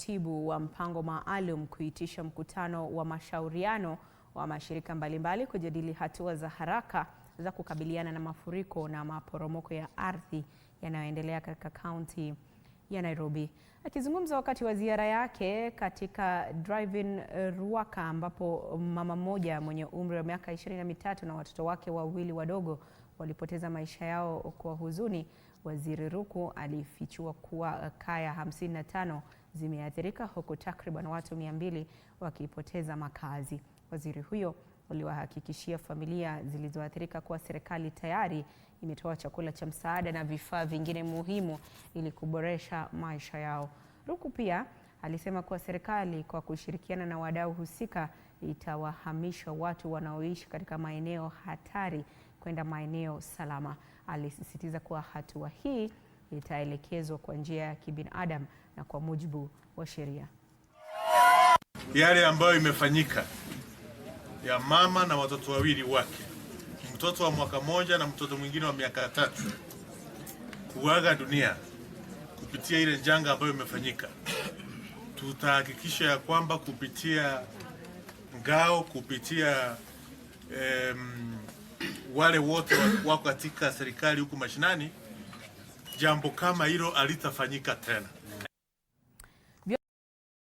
mratibu wa mpango maalum kuitisha mkutano wa mashauriano wa mashirika mbalimbali kujadili hatua za haraka za kukabiliana na mafuriko na maporomoko ya ardhi yanayoendelea katika kaunti ya Nairobi. Akizungumza wakati wa ziara yake katika Drive-in Ruaka, ambapo mama mmoja mwenye umri wa miaka 23 na watoto wake wawili wadogo walipoteza maisha yao kwa huzuni, Waziri Ruku alifichua kuwa kaya 55 zimeathirika huku takriban watu 200 wakipoteza makazi. Waziri huyo aliwahakikishia familia zilizoathirika kuwa serikali tayari imetoa chakula cha msaada na vifaa vingine muhimu ili kuboresha maisha yao. Ruku pia alisema kuwa serikali kwa kushirikiana na wadau husika itawahamisha watu wanaoishi katika maeneo hatari kwenda maeneo salama. Alisisitiza kuwa hatua hii itaelekezwa kwa njia ya kibinadamu na kwa mujibu wa sheria. Yale ambayo imefanyika ya mama na watoto wawili wake, mtoto wa mwaka moja na mtoto mwingine wa miaka 3 kuaga dunia kupitia ile janga ambayo imefanyika, tutahakikisha ya kwamba kupitia ngao, kupitia wale wote wako katika serikali huku mashinani, jambo kama hilo halitafanyika tena.